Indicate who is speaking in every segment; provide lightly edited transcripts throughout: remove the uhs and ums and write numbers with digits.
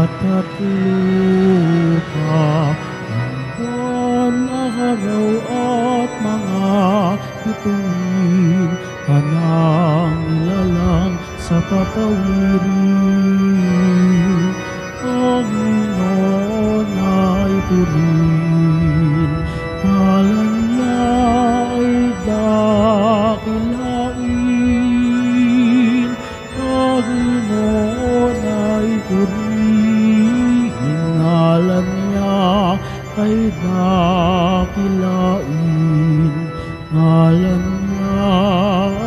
Speaker 1: at lupa, ang buwan, araw at mga bituin, kanang nilalang sa papawirin. Panginoon ay purihin, ngalan niya ay dakilain. Panginoon ay purihin, ngalan niya ay dakilain. Ngalan niya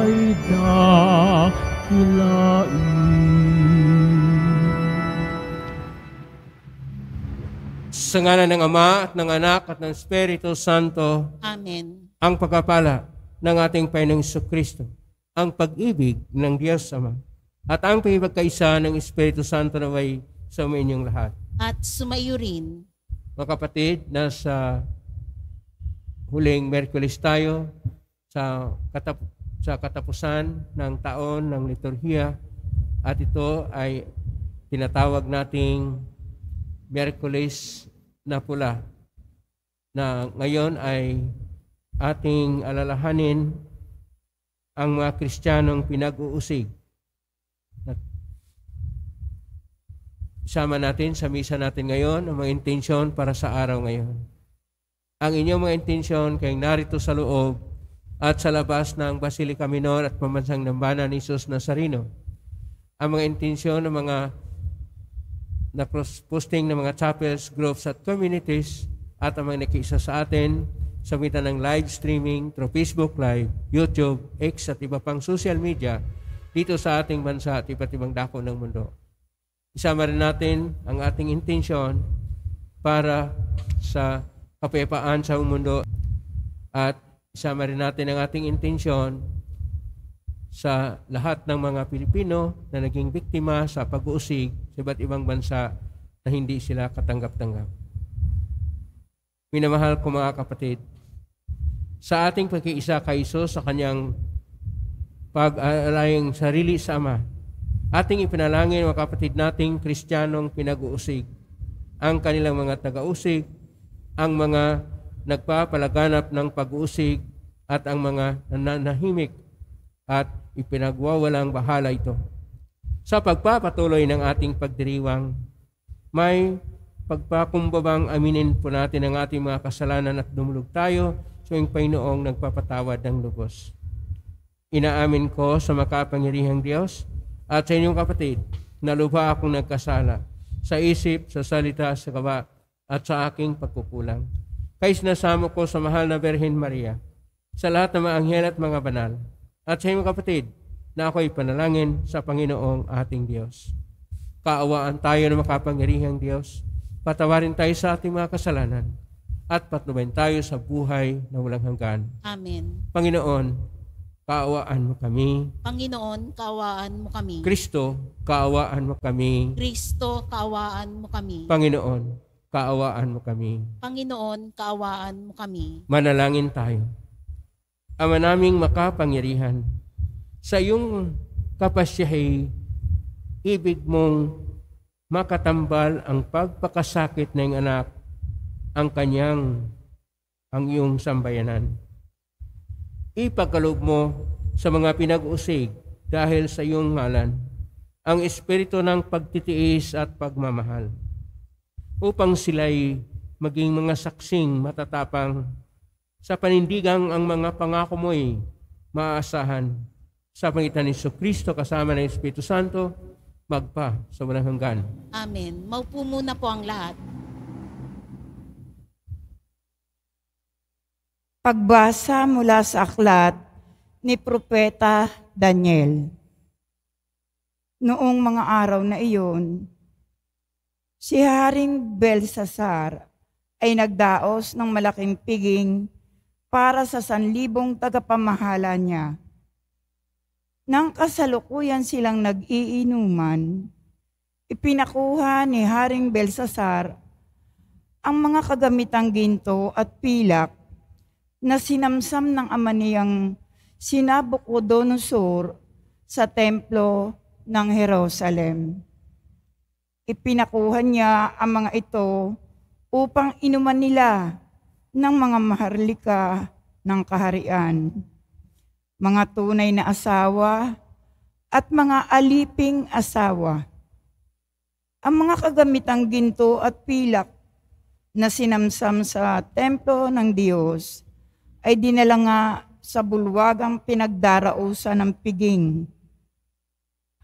Speaker 1: ay dakilain.
Speaker 2: Sa ngalan ng Ama at ng Anak at ng Espiritu Santo.
Speaker 3: Amen.
Speaker 2: Ang pagpapala ng ating Panginoong Jesucristo, ang pag-ibig ng Diyos Ama, at ang pagkakaisa ng Espiritu Santo naway sa inyong lahat.
Speaker 3: At sumaiyo rin.
Speaker 2: Mga kapatid, nasa huling Miyerkules tayo sa katapusan ng taon ng liturhiya, at ito ay tinatawag nating Miyerkules na Pula, na ngayon ay ating alalahanin ang mga Kristiyanong pinag-uusig. Isama natin sa misa natin ngayon ang mga intensyon para sa araw ngayon. Ang inyong mga intensyon kayong narito sa loob at sa labas ng Basilica Minor at Pambansang Dambana ni Jesus Nazareno. Ang mga intensyon ng mga na cross-posting ng mga chapels, groups at communities, at ang mga nakiisa sa atin sa mitan ng live streaming through Facebook Live, YouTube, X at iba pang social media dito sa ating bansa at iba't ibang dako ng mundo. Isama rin natin ang ating intensyon para sa kapayapaan sa mundo, at isama rin natin ang ating intensyon sa lahat ng mga Pilipino na naging biktima sa pag-uusig sa iba't ibang bansa na hindi sila katanggap-tanggap. Minamahal ko mga kapatid, sa ating pagkiisa kay Isus sa kanyang pag-alayang sarili sa Ama, ating ipinalangin mga kapatid nating Kristiyanong pinag-uusig, ang kanilang mga taga-usig, ang mga nagpapalaganap ng pag-uusig, at ang mga nananahimik at ipinagwawalang bahala ito. Sa pagpapatuloy ng ating pagdiriwang, may pagpakumbabang aminin po natin ang ating mga kasalanan at dumulog tayo sa iyong Panginoong nagpapatawad ng lubos. Inaamin ko sa makapangyarihang Diyos at sa inyong kapatid na lubha akong nagkasala sa isip, sa salita, sa gawa at sa aking pagkukulang. Kaya sinasamo ko sa mahal na Birhen Maria, sa lahat ng mga anghel at mga banal, at sa inyong kapatid na ako'y panalangin sa Panginoong ating Diyos. Kaawaan tayo ng makapangyarihang Diyos, patawarin tayo sa ating mga kasalanan, at patnubayan tayo sa buhay na walang hanggan.
Speaker 3: Amen.
Speaker 2: Panginoon, kaawaan mo kami.
Speaker 3: Panginoon, kaawaan mo kami.
Speaker 2: Kristo, kaawaan mo kami.
Speaker 3: Kristo, kaawaan mo kami.
Speaker 2: Panginoon, kaawaan mo kami.
Speaker 3: Panginoon, kaawaan mo kami.
Speaker 2: Manalangin tayo. Ama naming makapangyarihan, sa iyong kapasyahe, ibig mong makatambal ang pagpakasakit ng iyong anak, ang iyong sambayanan. Ipagkaloob mo sa mga pinag-usig dahil sa iyong ngalan ang espiritu ng pagtitiis at pagmamahal, upang sila'y maging mga saksing matatapang sa panindigang ang mga pangako mo'y maaasahan sa pangitan ni Jesucristo kasama ng Espiritu Santo, magpa sa walang hanggan.
Speaker 3: Amen. Maupo muna po ang lahat.
Speaker 4: Pagbasa mula sa aklat ni Propeta Daniel. Noong mga araw na iyon, si Haring Belsasar ay nagdaos ng malaking piging para sa 1,000 tagapamahala niya. Nang kasalukuyan silang nag-iinuman, ipinakuha ni Haring Belsasar ang mga kagamitang ginto at pilak na sinamsam ng ama niyang si Nabucodonosor sa templo ng Jerusalem. Ipinakuha niya ang mga ito upang inuman nila ng mga maharlika ng kaharian, mga tunay na asawa at mga aliping asawa. Ang mga kagamitang ginto at pilak na sinamsam sa templo ng Diyos ay dinala nga sa bulwagang pinagdarausan ng piging.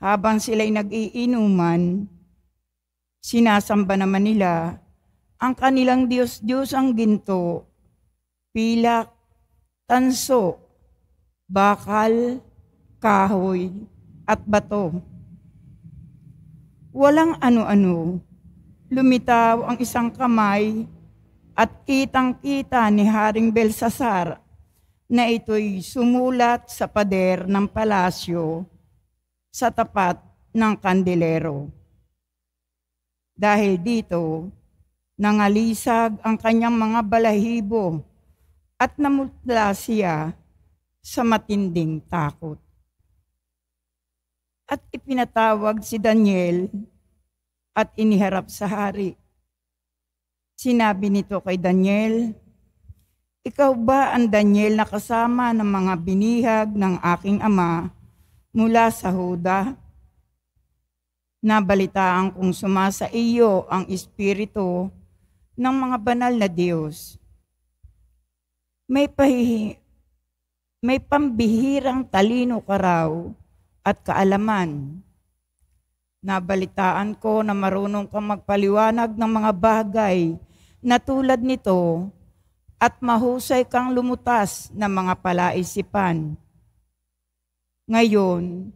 Speaker 4: Habang sila'y nag-iinuman, sinasamba naman nila ang kanilang Diyos-Diyos ang ginto, pilak, tanso, bakal, kahoy, at bato. Walang ano-ano, lumitaw ang isang kamay at kitang-kita ni Haring Belsasar na ito'y sumulat sa pader ng palasyo sa tapat ng kandelero. Dahil dito, nangalisag ang kanyang mga balahibo at namutla siya sa matinding takot. At ipinatawag si Daniel at iniharap sa hari. Sinabi nito kay Daniel, "Ikaw ba ang Daniel na kasama ng mga binihag ng aking ama mula sa Huda? Nabalitaan kong sumasa iyo ang espiritu ng mga banal na Diyos. May pambihirang talino ka raw at kaalaman. Nabalitaan ko na marunong kang magpaliwanag ng mga bagay na tulad nito at mahusay kang lumutas ng mga palaisipan. Ngayon,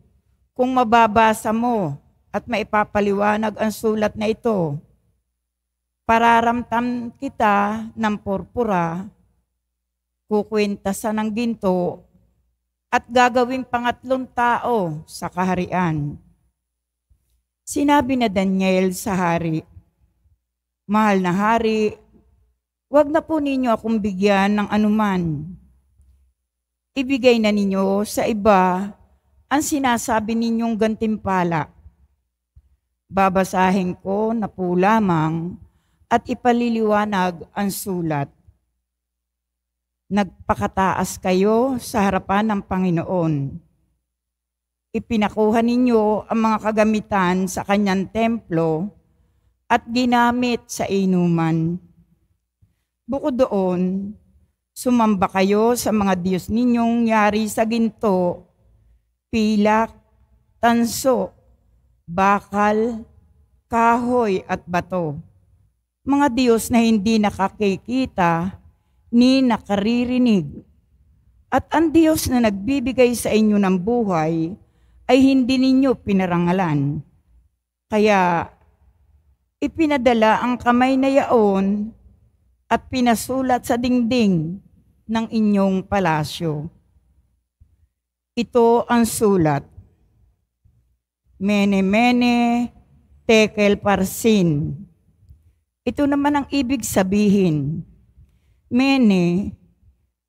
Speaker 4: kung mababasa mo at maipapaliwanag ang sulat na ito, pararamtam kita ng purpura, kukwentasan ng ginto, at gagawing pangatlong tao sa kaharian." Sinabi na Daniel sa hari, "Mahal na hari, wag na po ninyo akong bigyan ng anuman. Ibigay na ninyo sa iba ang sinasabi ninyong gantimpala. Babasahin ko na po lamang at ipaliliwanag ang sulat. Nagpakataas kayo sa harapan ng Panginoon. Ipinakuha ninyo ang mga kagamitan sa kanyang templo at ginamit sa inuman. Bukod doon, sumamba kayo sa mga Diyos ninyong yari sa ginto, pilak, tanso, bakal, kahoy at bato. Mga Diyos na hindi nakakikita ni nakaririnig. At ang Diyos na nagbibigay sa inyo ng buhay ay hindi ninyo pinarangalan. Kaya ipinadala ang kamay na yaon at pinasulat sa dingding ng inyong palasyo. Ito ang sulat. Mene, mene, tekel parsin. Ito naman ang ibig sabihin. Mene,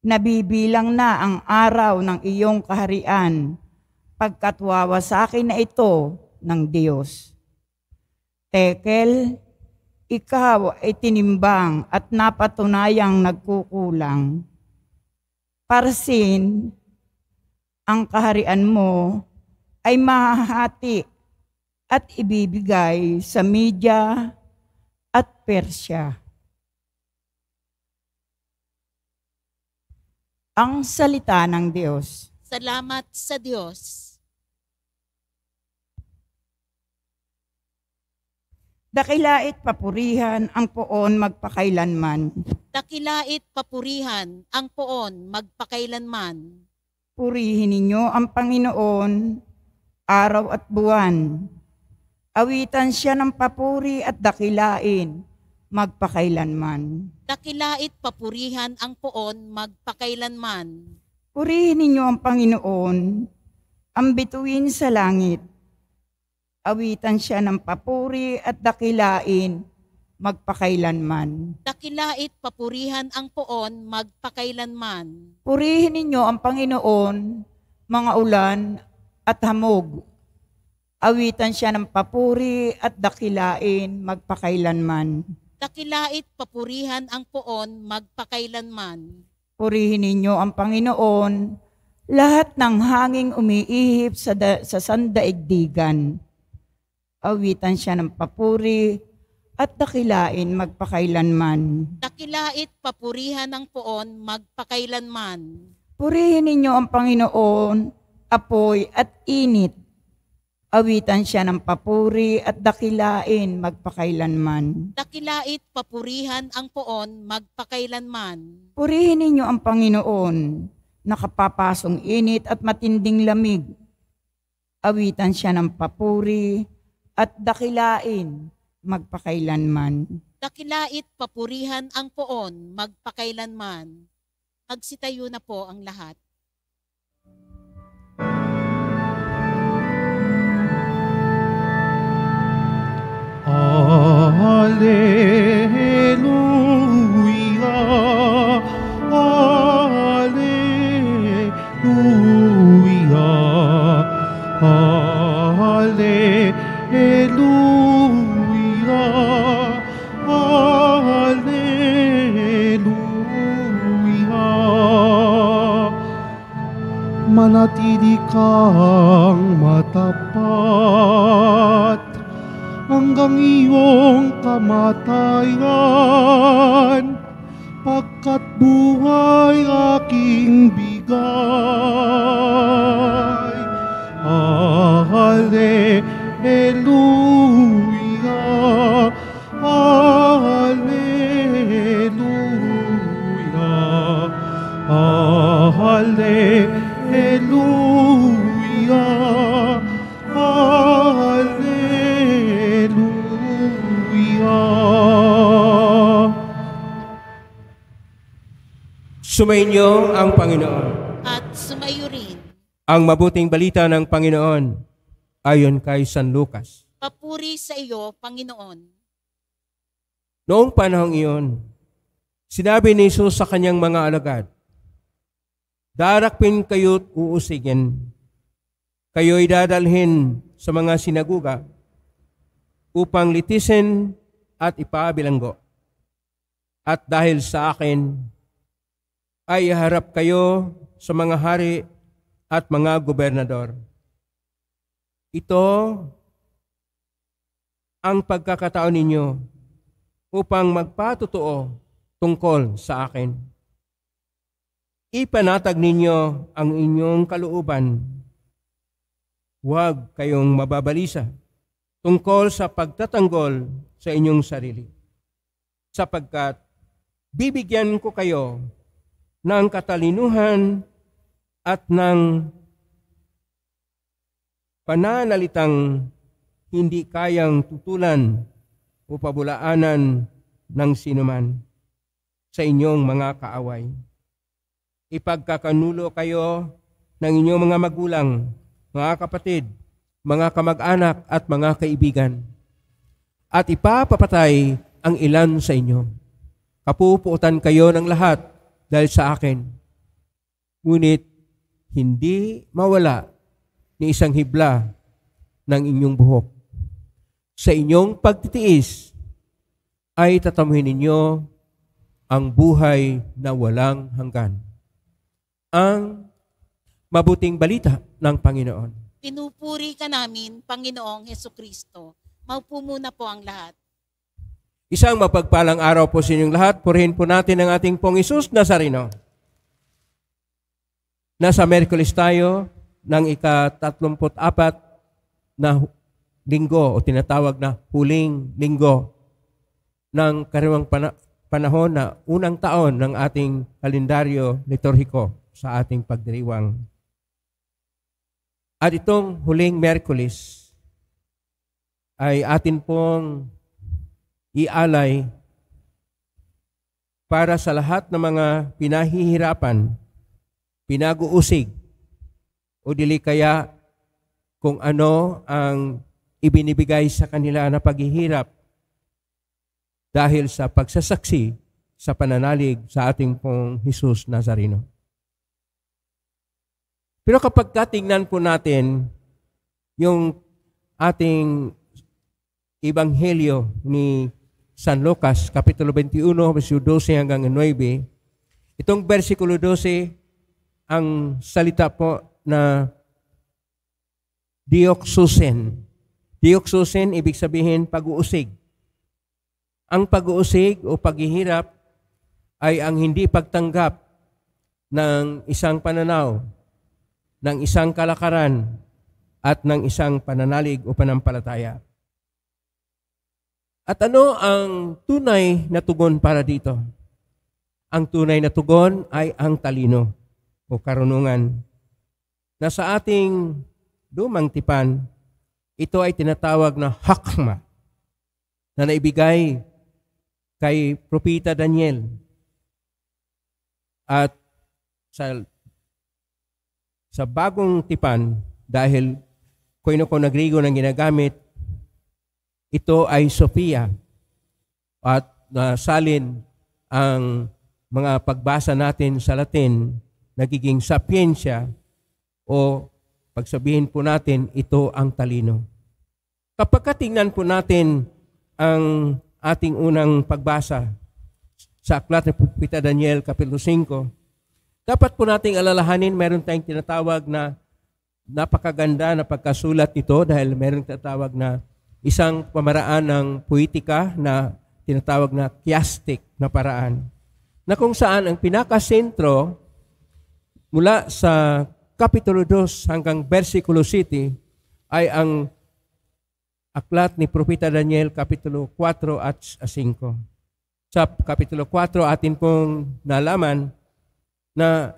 Speaker 4: nabibilang na ang araw ng iyong kaharian, pagkat wawasakin na ito ng Diyos. Tekel, ikaw ay tinimbang at napatunayang nagkukulang. Parsin, ang kaharian mo ay mahahati at ibibigay sa Media at Persya. Ang salita ng Diyos.
Speaker 3: Salamat sa Diyos.
Speaker 4: Dakilait papurihan ang poon magpakailanman.
Speaker 3: Dakilait papurihan ang poon magpakailanman.
Speaker 4: Purihin ninyo ang Panginoon, araw at buwan. Awitan siya ng papuri at dakilain magpakailanman.
Speaker 3: Dakilait papurihan ang poon magpakailanman.
Speaker 4: Purihin ninyo ang Panginoon, ang bituin sa langit. Awitan siya ng papuri at dakilain magpakailanman.
Speaker 3: Dakilait papurihan ang poon magpakailanman.
Speaker 4: Purihin ninyo ang Panginoon, mga ulan at hamog. Awitan siya ng papuri at dakilain magpakailanman.
Speaker 3: Dakilait papurihan ang poon magpakailanman.
Speaker 4: Purihin ninyo ang Panginoon, lahat ng hanging umiihip sa sandaigdigan. Awitan siya ng papuri at dakilain magpakailanman.
Speaker 3: Dakilait papurihan ang poon magpakailanman.
Speaker 4: Purihin ninyo ang Panginoon, apoy at init. Awitan siya ng papuri at dakilain magpakailanman.
Speaker 3: Dakilait papurihan ang poon magpakailanman.
Speaker 4: Purihin ninyo ang Panginoon, nakapapasong init at matinding lamig. Awitan siya ng papuri at dakilain magpakailanman.
Speaker 3: Dakilait papurihan ang poon magpakailanman. Magsitayo na po ang lahat.
Speaker 1: Alleluia, alleluia, alleluia, alleluia. Manatili kang matapat hanggang iyong kamatayan, pagkat buhay aking bigay. Alleluia, alleluia, alleluia,
Speaker 2: Sumainyo ang Panginoon.
Speaker 3: At sumayo rin.
Speaker 2: Ang mabuting balita ng Panginoon ayon kay San Lucas.
Speaker 3: Papuri sa iyo, Panginoon.
Speaker 2: Noong panahong iyon, sinabi ni Jesus sa kanyang mga alagad, "Darakpin kayo't uusigin. Kayo'y dadalhin sa mga sinaguga upang litisin at ipabilanggo. At dahil sa akin, ay iharap kayo sa mga hari at mga gobernador. Ito ang pagkakataon ninyo upang magpatotoo tungkol sa akin. Ipanatag ninyo ang inyong kalooban. Huwag kayong mababalisa tungkol sa pagtatanggol sa inyong sarili, sapagkat bibigyan ko kayo ng katalinuhan at ng pananalitang hindi kayang tutulan o pabulaanan ng sinuman sa inyong mga kaaway. Ipagkakanulo kayo ng inyong mga magulang, mga kapatid, mga kamag-anak at mga kaibigan, at ipapapatay ang ilan sa inyo. Kapupuutan kayo ng lahat dahil sa akin. Ngunit hindi mawala ni isang hibla ng inyong buhok. Sa inyong pagtitiis ay tatamuhin ninyo ang buhay na walang hanggan. Ang mabuting balita ng Panginoon.
Speaker 3: Pinupuri ka namin, Panginoong Hesukristo. Maupo muna po ang lahat.
Speaker 2: Isang mapagpalang araw po sa inyong lahat. Purihin po natin ang ating pong Hesus Nazareno. Nasa Miyerkules tayo ng ika-34 na linggo o tinatawag na huling linggo ng karaniwang panahon na unang taon ng ating kalendaryo liturhiko sa ating pagdiriwang. At itong huling Miyerkules ay atin pong ialay para sa lahat ng mga pinahihirapan, pinag-uusig, o dili kaya kung ano ang ibinibigay sa kanila na paghihirap dahil sa pagsasaksi sa pananalig sa ating pong Hesus Nazareno. Pero kapag tingnan po natin yung ating Ebanghelyo ni San Lucas, Kapitulo 21, versikulo 12 hanggang 9, itong versikulo 12, ang salita po na dioksusin. Dioksusin, ibig sabihin pag-uusig. Ang pag-uusig o paghihirap ay ang hindi pagtanggap ng isang pananaw, ng isang kalakaran, at ng isang pananalig o panampalataya. At ano ang tunay na tugon para dito? Ang tunay na tugon ay ang talino o karunungan. Na sa ating lumang tipan, ito ay tinatawag na hakma na naibigay kay Propeta Daniel. At sa bagong tipan, dahil Koine-Koine Griego nang ginagamit, ito ay Sophia. At salin ang mga pagbasa natin sa Latin, nagiging sapiensya o pagsabihin po natin, ito ang talino. Kapag tingnan po natin ang ating unang pagbasa sa aklat ni Propeta Daniel, Kapitulo 5, dapat po nating alalahanin, meron tayong tinatawag na napakaganda na pagkasulat nito dahil meron tinatawag na isang pamaraan ng poetika na tinatawag na chiastic na paraan. Na kung saan ang pinakasentro mula sa Kapitulo 2 hanggang versikulo 7 ay ang aklat ni Propeta Daniel, Kapitulo 4 at 5. Sa Kapitulo 4, atin pong nalaman na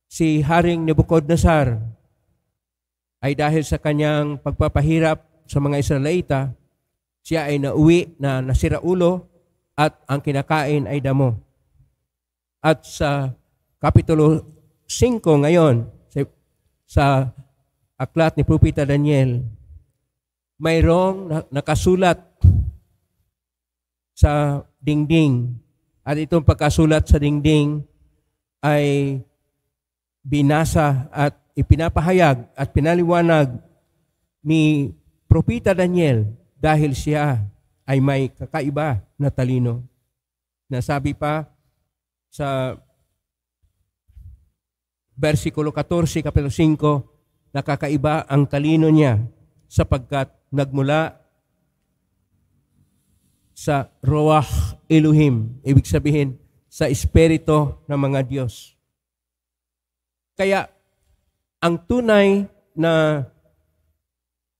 Speaker 2: si Haring Nebuchadnezzar ay dahil sa kanyang pagpapahirap sa mga Israelita, siya ay nauwi na nasira ulo at ang kinakain ay damo. At sa Kapitulo 5 ngayon, sa aklat ni Propeta Daniel, mayroong nakasulat sa dingding. At itong pagkasulat sa dingding ay binasa at ipinapahayag at pinaliwanag ni Propeta Daniel dahil siya ay may kakaiba na talino. Nasabi pa sa versikulo 14, Kapitulo 5, nakakaiba ang talino niya sapagkat nagmula sa Ruach Elohim, ibig sabihin sa Espiritu ng mga Diyos. Kaya ang tunay na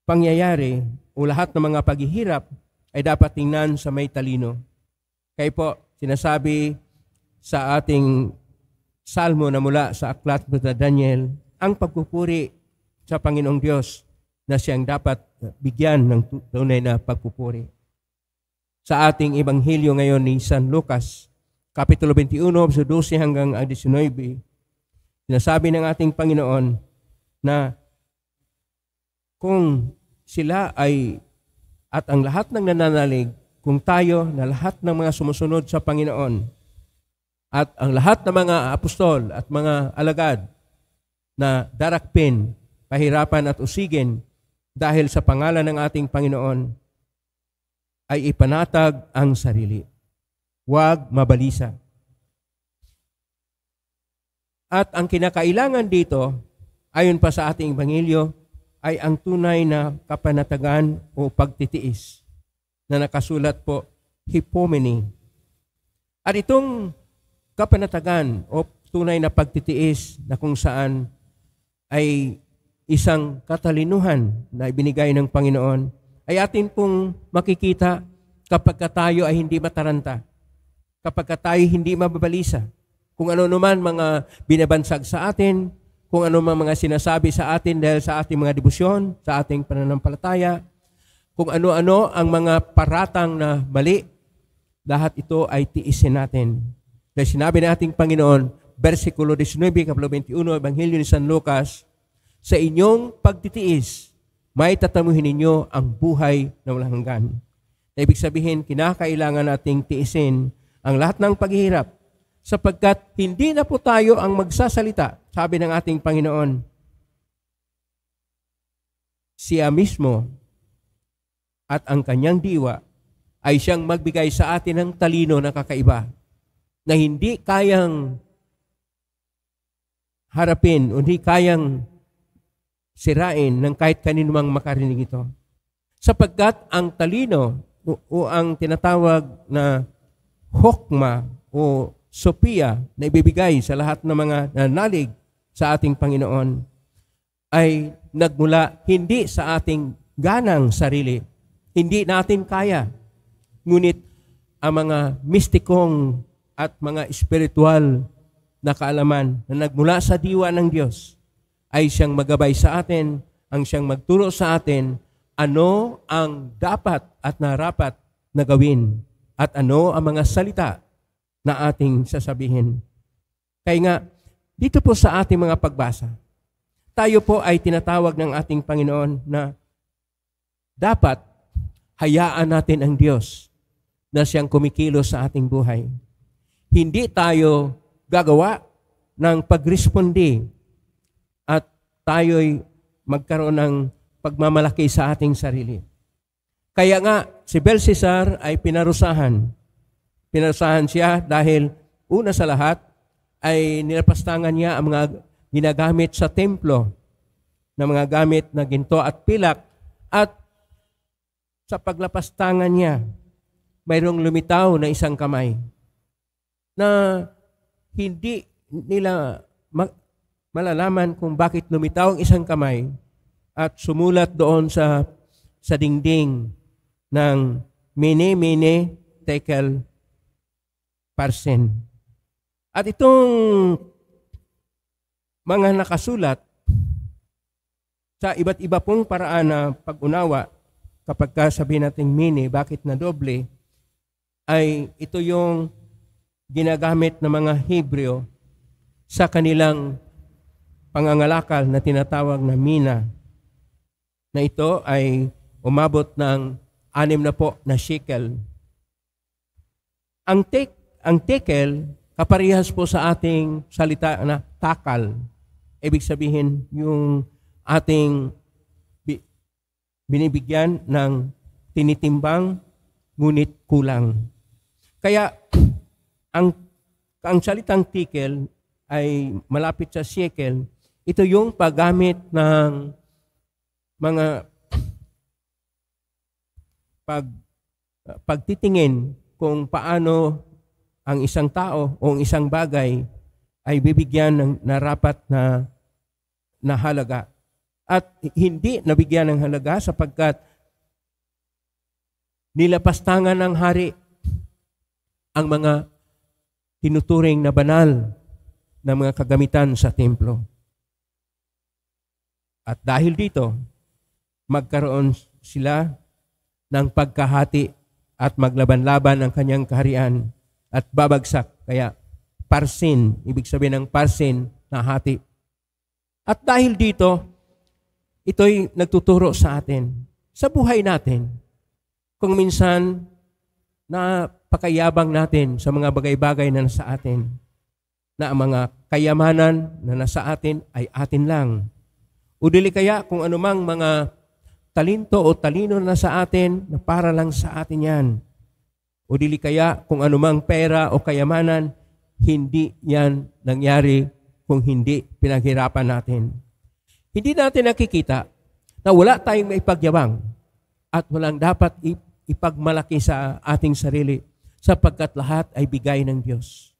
Speaker 2: pangyayari o lahat ng mga paghihirap ay dapat tingnan sa may talino. Kaya po, sinasabi sa ating salmo na mula sa aklat ni Daniel, ang pagpupuri sa Panginoong Diyos na siyang dapat bigyan ng tunay na pagpupuri. Sa ating Ebanghelyo ngayon ni San Lucas, Kapitulo 21, verso 12 hanggang 19, sinasabi ng ating Panginoon na kung sila ay at ang lahat ng nananalig, kung tayo na lahat ng mga sumusunod sa Panginoon, at ang lahat ng mga apostol at mga alagad na darakpin, pahirapan at usigin dahil sa pangalan ng ating Panginoon, ay ipanatag ang sarili. Huwag mabalisa. At ang kinakailangan dito, ayon pa sa ating Ebanghelyo, ay ang tunay na kapanatagan o pagtitiis na nakasulat po, hypomene. At itong kapanatagan o tunay na pagtitiis na kung saan ay isang katalinuhan na ibinigay ng Panginoon, ay atin pong makikita kapag tayo ay hindi mataranta, kapag tayo hindi mababalisa, kung ano naman mga binabansag sa atin, kung ano mga sinasabi sa atin dahil sa ating mga debosyon, sa ating pananampalataya, kung ano-ano ang mga paratang na mali, lahat ito ay tiisin natin. Dahil sinabi ng ating Panginoon, versikulo 19, Kapitulo 21, Ebanghelyo ni San Lucas, sa inyong pagtitiis, may tatamuhin ninyo ang buhay na walang hanggan. Na ibig sabihin, kinakailangan nating tiisin ang lahat ng paghihirap sapagkat hindi na po tayo ang magsasalita, sabi ng ating Panginoon. Siya mismo at ang kanyang diwa ay siyang magbigay sa atin ng talino na kakaiba na hindi kayang harapin o hindi kayang sirain ng kahit kaninumang makarinig ito. Sapagkat ang talino o ang tinatawag na hokma o Sophia na ibibigay sa lahat ng mga nanalig sa ating Panginoon ay nagmula hindi sa ating ganang sarili. Hindi natin kaya. Ngunit ang mga mistikong at mga espiritual na kaalaman na nagmula sa diwa ng Diyos ay siyang magabay sa atin, ang siyang magturo sa atin ano ang dapat at narapat na gawin at ano ang mga salita na ating sasabihin. Kaya nga, dito po sa ating mga pagbasa, tayo po ay tinatawag ng ating Panginoon na dapat hayaan natin ang Diyos na siyang kumikilos sa ating buhay. Hindi tayo gagawa ng pagrespondi at tayo'y magkaroon ng pagmamalaki sa ating sarili. Kaya nga, si Belshazzar ay pinarusahan. Pinarusahan siya dahil una sa lahat ay nilapastangan niya ang mga ginagamit sa templo na mga gamit na ginto at pilak at sa paglapastangan niya, mayroong lumitaw na isang kamay na hindi nila malalaman kung bakit lumitaw ang isang kamay at sumulat doon sa dingding ng mene tekel parsen. At itong mga nakasulat sa iba't iba pong paraan na pag-unawa kapag sabihin natin mene, bakit na doble, ay ito yung ginagamit ng mga Hebreo sa kanilang pangangalakal na tinatawag na mina, na ito ay umabot ng 6 na shekel. Ang tekel, kaparehas po sa ating salita na takal. Ibig sabihin, yung ating binibigyan ng tinitimbang, ngunit kulang. Kaya, ang salitang tekel ay malapit sa shekel. Ito yung paggamit ng mga pagtitingin kung paano ang isang tao o ang isang bagay ay bibigyan ng narapat na halaga. At hindi nabigyan ng halaga sapagkat nilapastangan ng hari ang mga tinuturing na banal na mga kagamitan sa templo. At dahil dito, magkaroon sila ng pagkahati at maglaban-laban ang kanyang kaharian at babagsak. Kaya parsin, ibig sabihin ng parsin na hati. At dahil dito, ito'y nagtuturo sa atin, sa buhay natin, kung minsan napakayabang natin sa mga bagay-bagay na nasa atin, na ang mga kayamanan na nasa atin ay atin lang. O dili kaya kung anumang mga talento o talino na sa atin na para lang sa atin yan. O dili kaya kung anumang pera o kayamanan, hindi yan nangyari kung hindi pinaghirapan natin. Hindi natin nakikita na wala tayong maipagyabang at walang dapat ipagmalaki sa ating sarili sapagkat lahat ay bigay ng Diyos.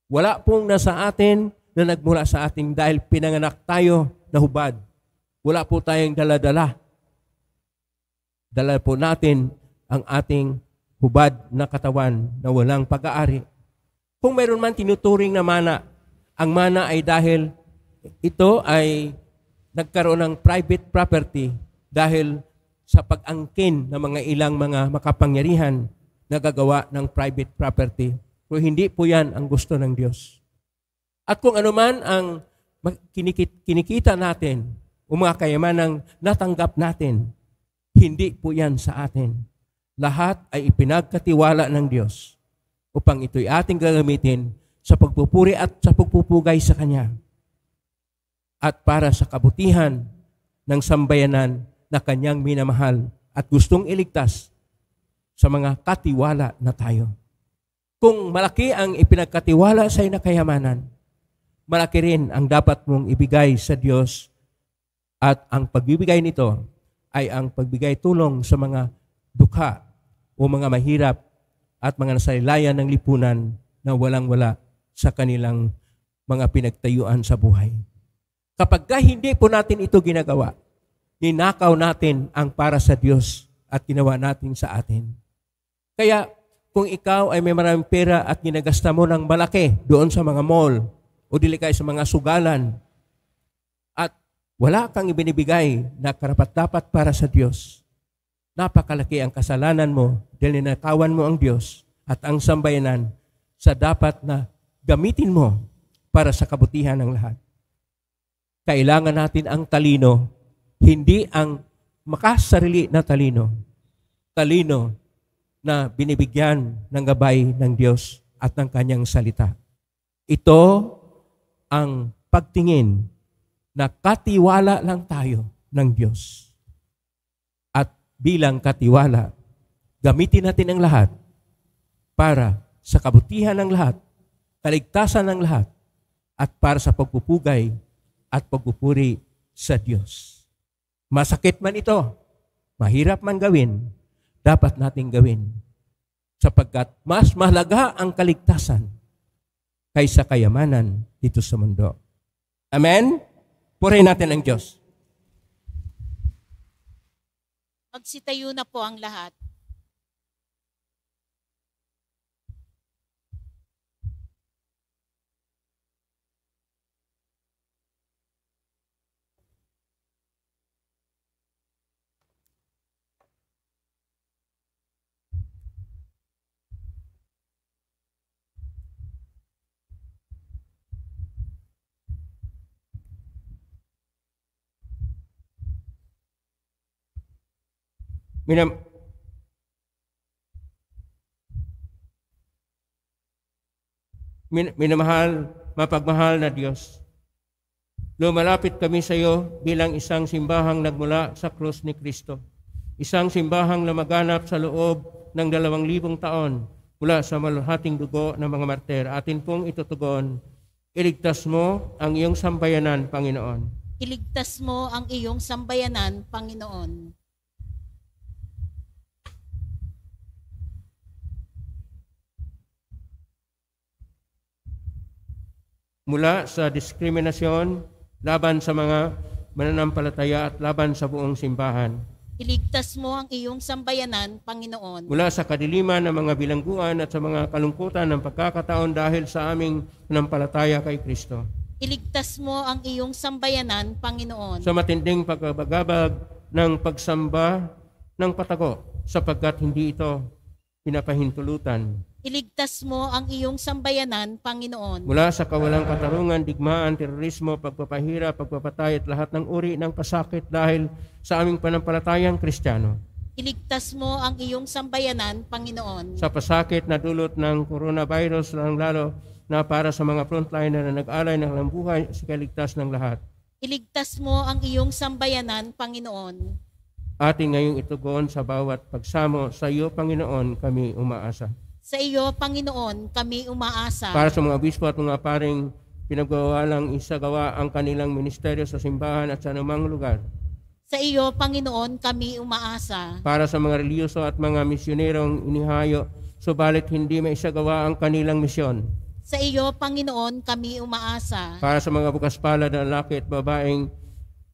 Speaker 2: Wala pong nasa atin na nagmula sa ating dahil pinanganak tayo na hubad. Wala po tayong dala-dala. Dala po natin ang ating hubad na katawan na walang pag-aari. Kung mayroon man tinuturing na mana, ang mana ay dahil ito ay nagkaroon ng private property dahil sa pag-angkin ng mga ilang mga makapangyarihan na gagawa ng private property. Kung hindi po yan ang gusto ng Diyos. At kung ano man ang kinikita natin o mga kayamanang natanggap natin, hindi po yan sa atin. Lahat ay ipinagkatiwala ng Diyos upang ito'y ating gagamitin sa pagpupuri at sa pagpupugay sa Kanya at para sa kabutihan ng sambayanan na Kanyang minamahal at gustong iligtas sa mga katiwala na tayo. Kung malaki ang ipinagkatiwala sa iyo na kayamanan, malaki rin ang dapat mong ibigay sa Diyos, at ang pagbibigay nito ay ang pagbigay tulong sa mga dukha o mga mahirap at mga nasalilayan ng lipunan na walang-wala sa kanilang mga pinagtayuan sa buhay. Kapag hindi po natin ito ginagawa, ninakaw natin ang para sa Diyos at ginawa natin sa atin. Kaya kung ikaw ay may maraming pera at ginagasta mo ng malaki doon sa mga mall o dili kayo sa mga sugalan at wala kang ibinibigay na karapat-dapat para sa Diyos, napakalaki ang kasalanan mo dahil ninakawan mo ang Diyos at ang sambayanan sa dapat na gamitin mo para sa kabutihan ng lahat. Kailangan natin ang talino, hindi ang makasarili na talino. Talino na binibigyan ng gabay ng Diyos at ng kanyang salita. Ito ang pagtingin na katiwala lang tayo ng Diyos. At bilang katiwala, gamitin natin ang lahat para sa kabutihan ng lahat, kaligtasan ng lahat, at para sa pagpupugay at pagpupuri sa Diyos. Masakit man ito, mahirap man gawin, dapat nating gawin sapagkat mas mahalaga ang kaligtasan kaysa kayamanan dito sa mundo. Amen? Purihin natin ang Diyos.
Speaker 3: Magsitayo na po ang lahat.
Speaker 2: Minamahal, mapagmahal na Diyos, lumalapit kami sa iyo bilang isang simbahang nagmula sa krus ni Kristo. Isang simbahang lumaganap sa loob ng 2,000 taon mula sa maluhating dugo ng mga martir. Atin pong itutugon, iligtas mo ang iyong sambayanan, Panginoon.
Speaker 3: Iligtas mo ang iyong sambayanan, Panginoon.
Speaker 2: Mula sa diskriminasyon, laban sa mga mananampalataya at laban sa buong simbahan.
Speaker 3: Iligtas mo ang iyong sambayanan, Panginoon.
Speaker 2: Mula sa kadiliman ng mga bilangguan at sa mga kalungkutan ng pagkakataon dahil sa aming nanampalataya kay Kristo.
Speaker 3: Iligtas mo ang iyong sambayanan, Panginoon.
Speaker 2: Sa matinding pagbabagabag ng pagsamba ng patago sapagkat hindi ito pinapahintulutan.
Speaker 3: Iligtas mo ang iyong sambayanan, Panginoon.
Speaker 2: Mula sa kawalang katarungan, digmaan, terorismo, pagpapahirap, pagpapatay at lahat ng uri ng pasakit dahil sa aming panampalatayang Kristiyano.
Speaker 3: Iligtas mo ang iyong sambayanan, Panginoon.
Speaker 2: Sa pasakit na dulot ng coronavirus, lalo na para sa mga frontliner na nag-alay ng walang buhay sa kaligtas ng lahat.
Speaker 3: Iligtas mo ang iyong sambayanan, Panginoon.
Speaker 2: Ating ngayong itugon sa bawat pagsamo sa iyo, Panginoon, kami umaasa.
Speaker 3: Sa iyo, Panginoon, kami umaasa.
Speaker 2: Para sa mga obispo at mga paring pinagwawalang isagawa ang kanilang ministeryo sa simbahan at sa anumang lugar.
Speaker 3: Sa iyo, Panginoon, kami umaasa.
Speaker 2: Para sa mga reliyoso at mga misyonerong inihayo, subalit hindi maisagawa ang kanilang misyon.
Speaker 3: Sa iyo, Panginoon, kami umaasa.
Speaker 2: Para sa mga bukas palad na lalaki at babaeng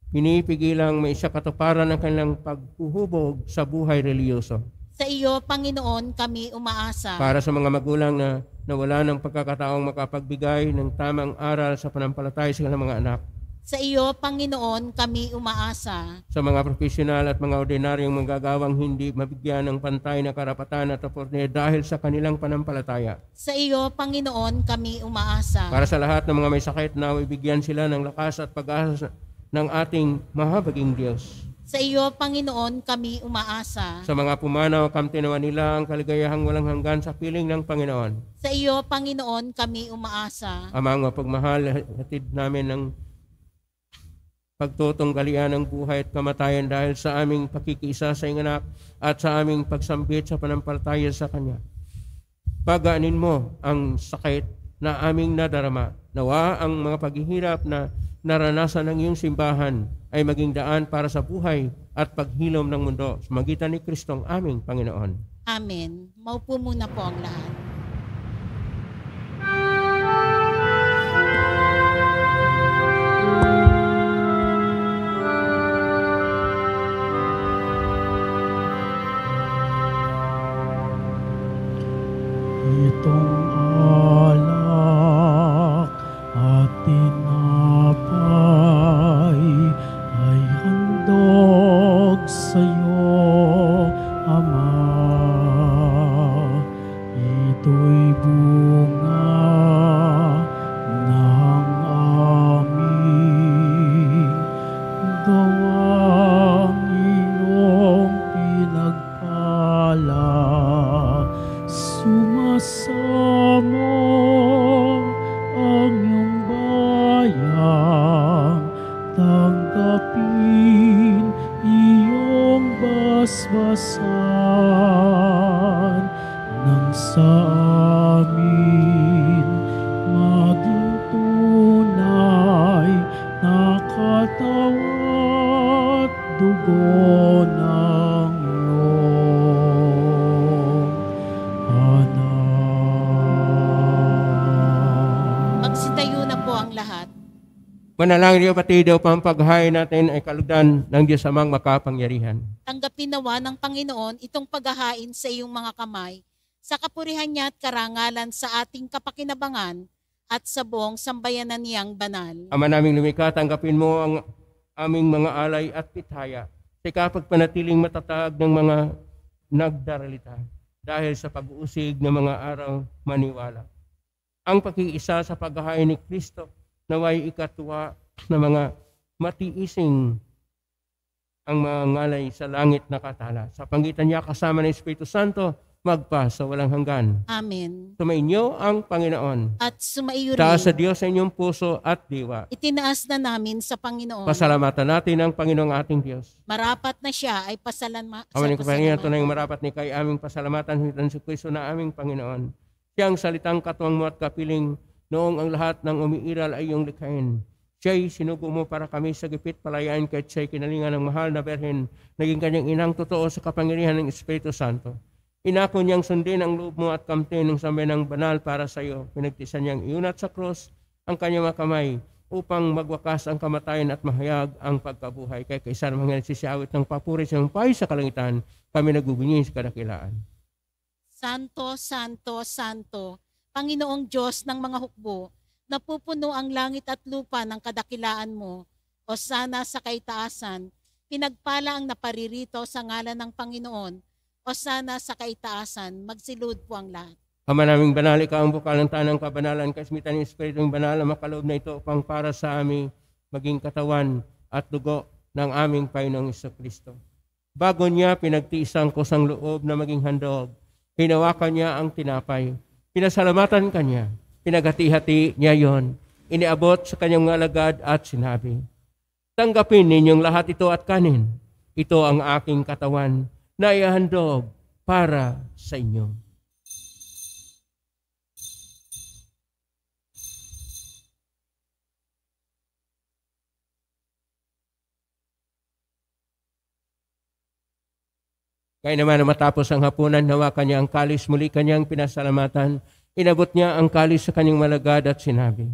Speaker 2: pinipigilang maisakatuparan ang kanilang paghuhubog sa buhay reliyoso.
Speaker 3: Sa iyo, Panginoon, kami umaasa.
Speaker 2: Para sa mga magulang na nawala ng pagkakataong makapagbigay ng tamang aral sa panampalataya sa kanilang mga anak.
Speaker 3: Sa iyo, Panginoon, kami umaasa.
Speaker 2: Sa mga profesional at mga ordinaryong manggagawang hindi mabigyan ng pantay na karapatan at oportunidad dahil sa kanilang panampalataya.
Speaker 3: Sa iyo, Panginoon, kami umaasa.
Speaker 2: Para sa lahat ng mga may sakit na ibigyan sila ng lakas at pag-asa ng ating mahabaging Diyos.
Speaker 3: Sa iyo, Panginoon, kami umaasa.
Speaker 2: Sa mga pumanaw, kamtinawa nila ang kaligayahang walang hanggan sa piling ng Panginoon.
Speaker 3: Sa iyo, Panginoon, kami umaasa.
Speaker 2: Amang mapagmahal, hatid namin ng pagtutunggalian ng buhay at kamatayan dahil sa aming pakikiisa sa iyong anak at sa aming pagsambit sa panampalataya sa Kanya. Pagaanin mo ang sakit na aming nadarama. Nawa ang mga paghihirap na naranasan ng iyong simbahan ay maging daan para sa buhay at paghilom ng mundo sa magitan ni Kristong aming Panginoon.
Speaker 3: Amen. Maupo muna po ang lahat.
Speaker 1: Itong alak at tinapay ay handog sa'yo, Ama. Ito'y bunga ng aming gawang iyong pinagpala. Sumasamo ang iyong bayang, tanggapin iyong basbasan, nang sa amin maging tunay na katawan at dugo ng iyong
Speaker 3: Magsitayo na po ang lahat.
Speaker 2: Manalangin niyo kapatid, upang paghain natin ay kalugdan ng Diyos amang makapangyarihan.
Speaker 3: Tanggapin nawa ng Panginoon itong paghahain sa iyong mga kamay, sa kapurihan niya at karangalan sa ating kapakinabangan at sa buong sambayanan niyang banal.
Speaker 2: Ama naming lumikha, tanggapin mo ang aming mga alay at pitaya sa kapagpanatiling matatag ng mga nagdaralita dahil sa pag-uusig ng mga araw maniwala. Ang pakiisa sa paghahain ni Kristo naway ikatuwa ng mga matiising ang mga ngalay sa langit na katala. Sa panggitan niya kasama ng Espiritu Santo, magpa sa walang hanggan.
Speaker 3: Amen.
Speaker 2: Sumainyo ang Panginoon.
Speaker 3: At sumaiyo rin.
Speaker 2: Taas sa Diyos sa inyong puso at diwa.
Speaker 3: Itinaas na namin sa Panginoon.
Speaker 2: Pasalamatan natin ang Panginoong ating Diyos.
Speaker 3: Marapat na siya ay pasalama.
Speaker 2: Amin ko Panginoon, tunay marapat ni kay aming pasalamatan hitan si Kristo na aming Panginoon. Siyang salitang katuwang mo at kapiling noong ang lahat ng umiiral ay iyong likhain. Siya'y sinugo mo para kami sa gipit palayain kahit siya'y kinalingan ng mahal na berhen, naging kanyang inang totoo sa kapangyarihan ng Espiritu Santo. Inako niyang sundin ang loob mo at kamtin ng sambayanang banal para sa iyo. Pinagtisan niyang iunat sa krus ang kanyang mga kamay upang magwakas ang kamatayan at mahayag ang pagkabuhay. Kaya kaisa ng mga nagsisiyawit ng papuri sa iyong payo sa kalangitan, kami nagbubunyi sa kadakilaan.
Speaker 3: Santo, Santo, Santo, Panginoong Diyos ng mga hukbo, napupuno ang langit at lupa ng kadakilaan mo. O sana sa kaitaasan, pinagpala ang naparirito sa ngalan ng Panginoon. O sana sa kaitaasan, magsilud po ang lahat.
Speaker 2: Ama naming banal, ikaw ang bukal ng tanang kabanalan, kasmitan ng Espiritu ng banal, ang makaloob na ito upang para sa aming maging katawan at dugo ng aming Panginoong Jesucristo. Bago niya pinagtiisang kusang loob na maging handog, hinawakan niya ang tinapay, pinasalamatan kanya, pinaghati-hati niya yon, iniabot sa kanyang mga alagad at sinabi, tanggapin ninyong lahat ito at kanin, ito ang aking katawan, na ihandog para sa inyo. Kaya naman matapos ang hapunan, nawa kanya ang kalis, muli kanyang pinasalamatan, inabot niya ang kalis sa kanyang malagad at sinabi,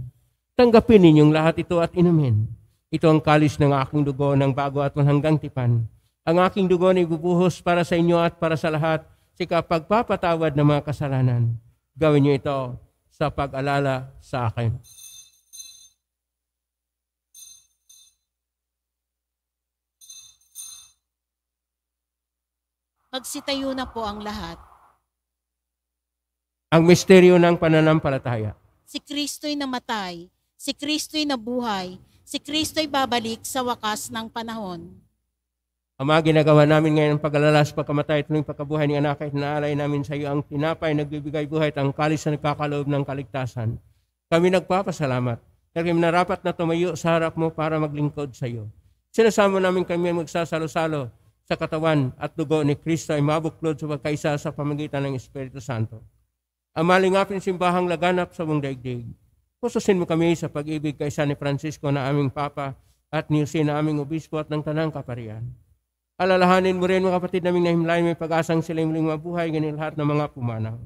Speaker 2: tanggapin ninyong lahat ito at inumin. Ito ang kalis ng aking dugo ng bago at hanggang tipan. Ang aking dugo na ibubuhos para sa inyo at para sa lahat sa pagpapatawad ng mga kasalanan. Gawin niyo ito sa pag-alala sa akin.
Speaker 3: Magsitayo na po ang lahat.
Speaker 2: Ang misteryo ng pananampalataya.
Speaker 3: Si Kristo'y namatay, si Kristo'y nabuhay, si Kristo'y babalik sa wakas ng panahon.
Speaker 2: Ama, ginagawa namin ngayon ang pag-alala sa pagkamatay at tuloy pagkabuhay ni anak, at naalay namin sa iyo ang tinapay nagbibigay buhay at ang kalis na nagkakaloob ng kaligtasan. Kami nagpapasalamat Dahil kami narapat na tumayo sa harap mo para maglingkod sa iyo. Sinasama namin kami magsasalo-salo sa katawan at dugo ni Kristo ay mabuklod sa pagkaisa sa pamagitan ng Espiritu Santo. Ang malingapin simbahang laganap sa buong daigdig. Pususin mo kami sa pag-ibig kay San Francisco na aming Papa at ni Jose na aming Obispo at ng Tanang Kaparian. Alalahanin mo rin mga kapatid naming nahimlayan may pag-asang sila muling mabuhay ganyan lahat ng mga pumanaw.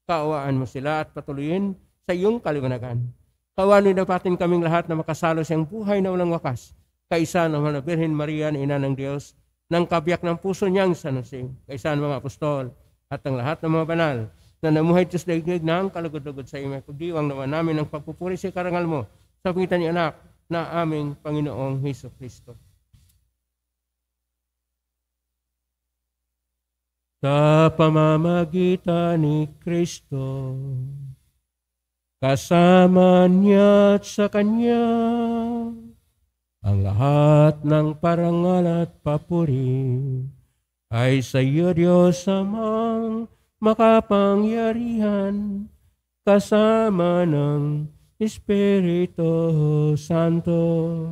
Speaker 2: Kaawaan mo sila at patuloyin sa iyong kaliwanagan. Kaawaan mo dapatin kaming lahat na makasalo siyang buhay na walang wakas. Kaisa ng mga Birhen Maria na Ina ng Diyos, ng kabiyak ng puso niyang San Jose, kaisa ng mga apostol at ang lahat ng mga banal na namuhay sa daigdig ng kalugod-lugod sa iyo. May pagdiwang naman namin ang pagpupuri sa karangal mo sa pangitan ni anak na aming Panginoong Hesus Kristo. Sa pamamagitan ni Kristo, kasama niya at sa Kanya, ang lahat ng parangal at papuri ay sa iyo, Diyos Amang makapangyarihan, kasama ng Espiritu Santo,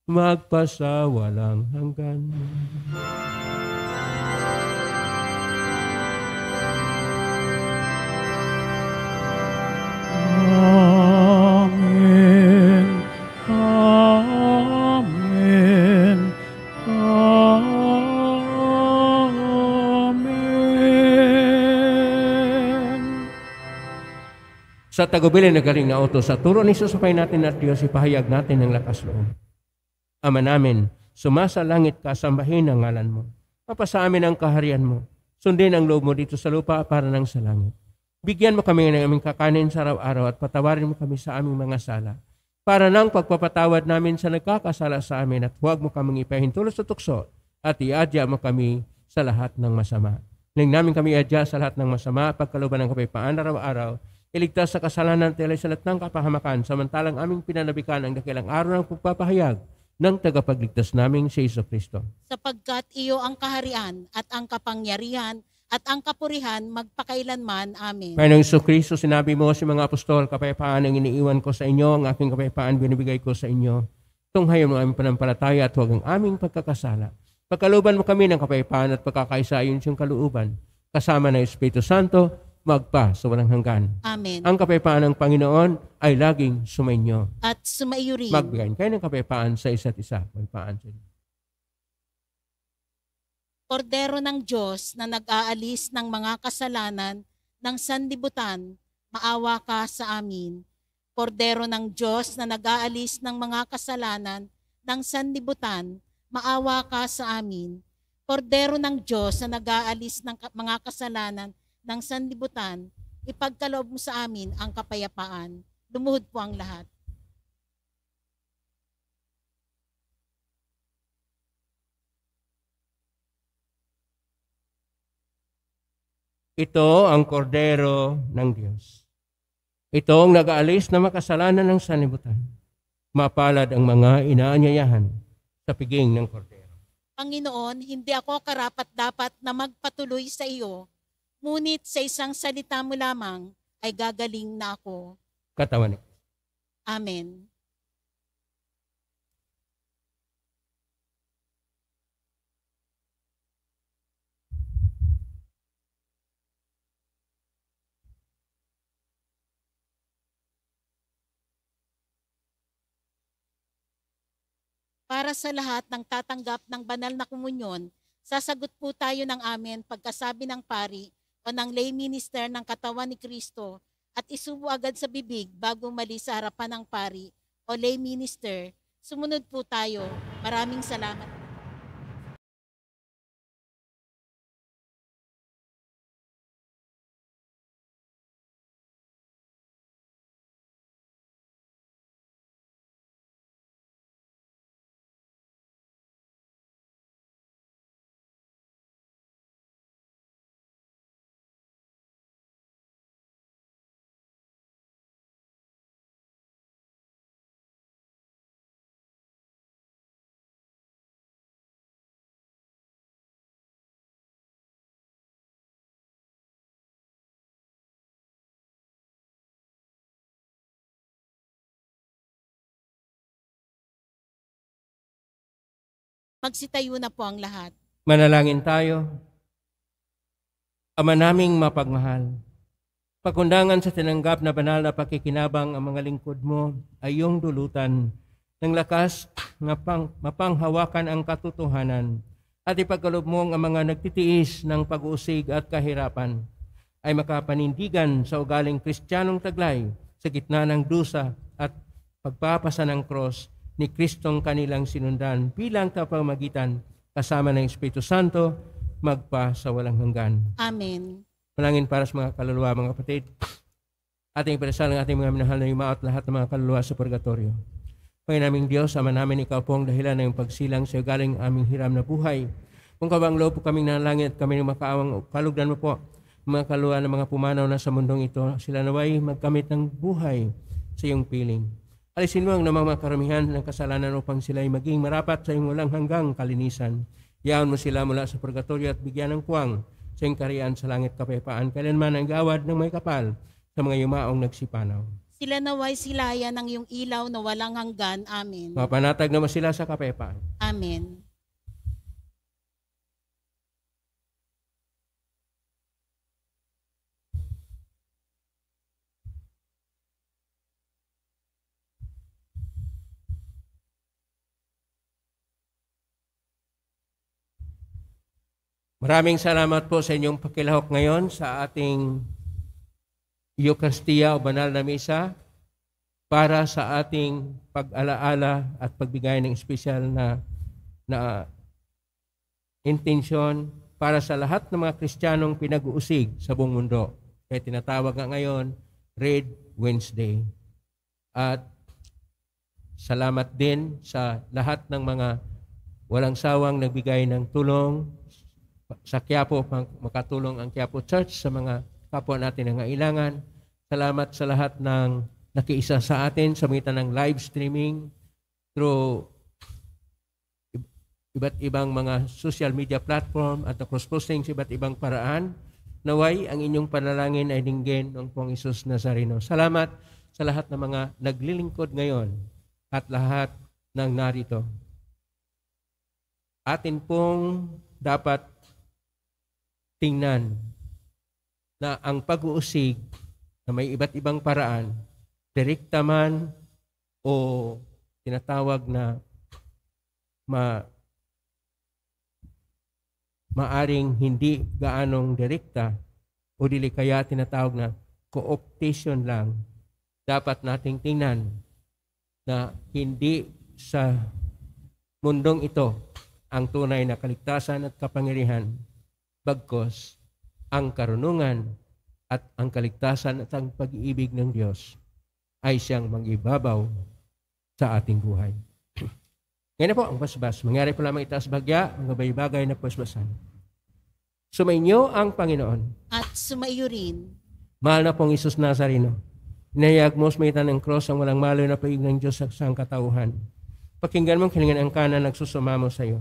Speaker 2: magpasawalang hanggan.
Speaker 1: Amen. Amen. Amen.
Speaker 2: Sa tagubilin na galing na utos, sa turo ni susupay natin at Diyos, ipahayag natin ang lakas loob. Ama namin, sumasa langit ka, sambahin ang ngalan mo. Mapasa amin ang kaharian mo. Sundin ang loob mo dito sa lupa para nang sa langit. Bigyan mo kami ng aming kakanin sa araw-araw at patawarin mo kami sa aming mga sala. Para nang pagpapatawad namin sa nagkakasala sa amin at huwag mo kaming ipahintulot sa tukso at iadya mo kami sa lahat ng masama. Ling namin kami iadya sa lahat ng masama, pagkaluban ng kapayapaan araw-araw, iligtas sa kasalanan at ilay sa lahat ng kapahamakan, samantalang aming pinanabikan ang dakilang araw ng pagpapahayag ng tagapagligtas naming si Hesus Kristo.
Speaker 3: Sapagkat iyo ang kaharian at ang kapangyarihan at ang kapurihan magpakailanman. Amen.
Speaker 2: Panginoong Hesus Kristo, sinabi mo sa mga apostol, kapayapaan ang iniiwan ko sa inyo, ang aking kapayapaan binibigay ko sa inyo. Tunghayan mo ang aming panampalataya at huwag ang aming pagkakasala. Pagkaluban mo kami ng kapayapaan at pagkakaisa ayon sa kalooban, kasama ng Espiritu Santo, magpa sa walang hanggan.
Speaker 3: Amen.
Speaker 2: Ang kapayapaan ng Panginoon ay laging sumainyo.
Speaker 3: At sumaiyo rin.
Speaker 2: Magbigay kayo ng kapayapaan sa isa't isa. Kapayapaan sa inyo.
Speaker 3: Kordero ng Diyos na nag-aalis ng mga kasalanan ng sanlibutan, maawa ka sa amin. Kordero ng Diyos na nag-aalis ng mga kasalanan ng sanlibutan, maawa ka sa amin. Kordero ng Diyos na nag-aalis ng mga kasalanan ng sanlibutan, ipagkaloob mo sa amin ang kapayapaan. Lumuhod po ang lahat.
Speaker 2: Ito ang kordero ng Diyos. Ito ang nag-aalis na makasalanan ng sanlibutan. Mapalad ang mga inaanyayahan sa piging ng kordero.
Speaker 3: Panginoon, hindi ako karapat-dapat na magpatuloy sa iyo, ngunit sa isang salita mo lamang ay gagaling na ako.
Speaker 2: Katawan ni Kristo.
Speaker 3: Amen. Para sa lahat ng tatanggap ng banal na komunyon, sasagot po tayo ng amen pagkasabi ng pari o ng lay minister ng katawan ni Kristo at isubo agad sa bibig bago mali sa harapan ng pari o lay minister. Sumunod po tayo. Maraming salamat. Magsitayo na po ang lahat.
Speaker 2: Manalangin tayo. Ama naming mapagmahal, pagkundangan sa tinanggap na banal na pakikinabang ang mga lingkod mo ay iyong dulutan ng lakas na mapanghawakan ang katotohanan at ipagkaloob mong ang mga nagtitiis ng pag-uusig at kahirapan ay makapanindigan sa ugaling Kristiyanong taglay sa gitna ng dusa at pagpapasa ng cross ni Kristong kanilang sinundan bilang kapamagitan kasama ng Espiritu Santo magpa sa walang hanggan.
Speaker 3: Amen.
Speaker 2: Manalangin para sa mga kaluluwa, mga kapatid. Ating ipadasal ang ating mga minahal na yuma at lahat ng mga kaluluwa sa purgatorio. Panginoon naming Diyos, Ama namin, Ikaw po ang dahilan ng pagsilang sa galing aming hiram na buhay. Kung kabang loob po kaming nanalangin at kami ng makaawang kalugdan mo po, mga kaluluwa ng mga pumanaw na sa mundong ito, sila naway magkamit ng buhay sa iyong piling. Alisin mo ang namang mga karamihan ng kasalanan upang sila ay maging marapat sa iyong walang hanggang kalinisan. Iyaon mo sila mula sa purgatorio at bigyan ng kuwang sa iyong kaharian sa langit kapayapaan. Kailanman ang gawad ng may kapal sa mga yumaong nagsipanaw.
Speaker 3: Sila naway silayan ng iyong ilaw na walang hanggan. Amen.
Speaker 2: Mapanatag naman sila sa kapayapaan.
Speaker 3: Amen.
Speaker 2: Maraming salamat po sa inyong pakilahok ngayon sa ating Eucharistia o Banal na Misa para sa ating pag-alaala at pagbigay ng espesyal na intensyon para sa lahat ng mga Kristiyanong pinag-uusig sa buong mundo. Kaya tinatawag nga ngayon Red Wednesday. At salamat din sa lahat ng mga walang sawang nagbigay ng tulong sa Quiapo, makatulong ang Quiapo Church sa mga kapwa natin na ngailangan. Salamat sa lahat ng nakiisa sa atin sa magitan ng live streaming through iba't ibang mga social media platform at cross-posting sa iba't ibang paraan. Naway ang inyong panalangin ay dinggin ng Pong Isus Nazareno. Salamat sa lahat ng mga naglilingkod ngayon at lahat ng narito. Atin pong dapat tingnan na ang pag-uusig na may iba't ibang paraan, direkta man o tinatawag na maaring hindi gaanong direkta o dili kaya tinatawag na co-optation lang, dapat nating tingnan na hindi sa mundong ito ang tunay na kaligtasan at kapangyarihan, bagkos ang karunungan at ang kaligtasan at ang pag-iibig ng Diyos ay siyang mag-ibabaw sa ating buhay. Ngayon na po ang basbas. Mangyari po lamang itaas bagya, ang bagay na basbasan. Sumainyo ang Panginoon.
Speaker 3: At sumaiyo rin.
Speaker 2: Mahal na pong Isus Nazareno, inayag mo sa magitan ng cross ang walang malo na pag-ibig ng Diyos sa isang katauhan. Pakinggan mong kilingan ang kanan nagsusumamo sa iyo.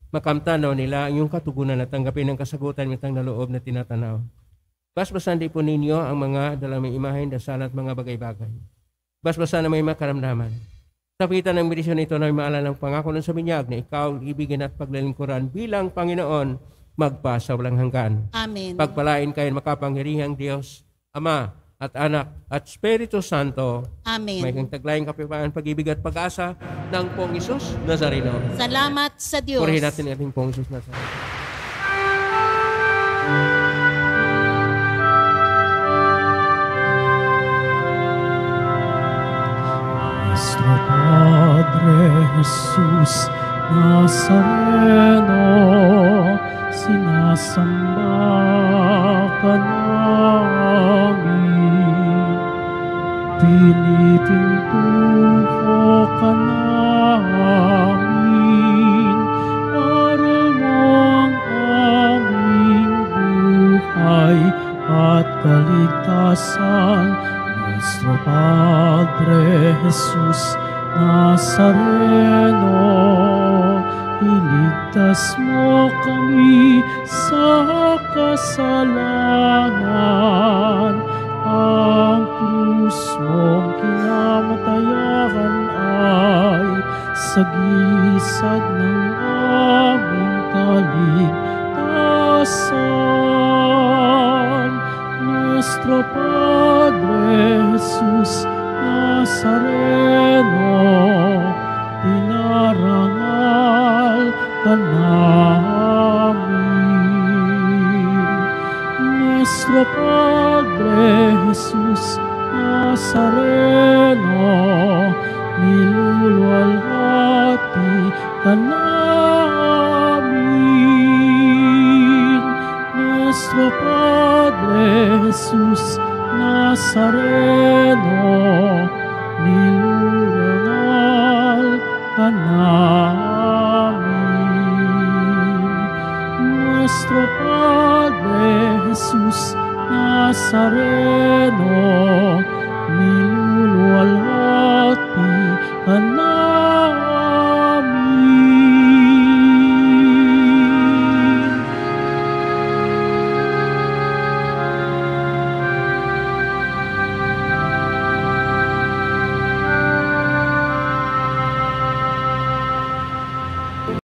Speaker 2: Makamtanaw nila ang iyong katugunan at tanggapin ang kasagutan mitang na loob na tinatanaw. Basbasan din po ninyo ang mga dalaming imahen, dasal at mga bagay-bagay. Basbasan na may makaramdaman. Sa pagitan ng medisyon ito na may maalala ng pangako ng sa binyag na ikaw ang ibigin at paglalingkuran bilang Panginoon magpa sa walang hanggan.
Speaker 3: Amen.
Speaker 2: Pagpalain kayo makapangyarihang Diyos, Ama at Anak at Espiritu Santo.
Speaker 3: Amen.
Speaker 2: May kang taglayang kapayapaan, pag-ibig at pag-asa ng Pong Isus Nazareno.
Speaker 3: Salamat sa Diyos.
Speaker 2: Purihin natin ang ating Pong Isus Nazareno.
Speaker 1: Nuestro Padre Jesus Nazareno, sinasamba ka namin, pinipintuho ka namin, para mong aming buhay at kaligtasan. Nuestro Padre Jesus Nazareno, iligtas mo kami sa kasalanan. Ang krus mong kinamatayan ay sagisag ng aming kaligtasan. Nuestro Padre Jesus Nazareno, dinarangal ka namin. Nuestro Padre Jesus Nazareno, niluluwalhati ka namin. Nuestro Padre Jesus Nazareno, niluluwal ka namin. Nuestro Padre Jesus Nazareno,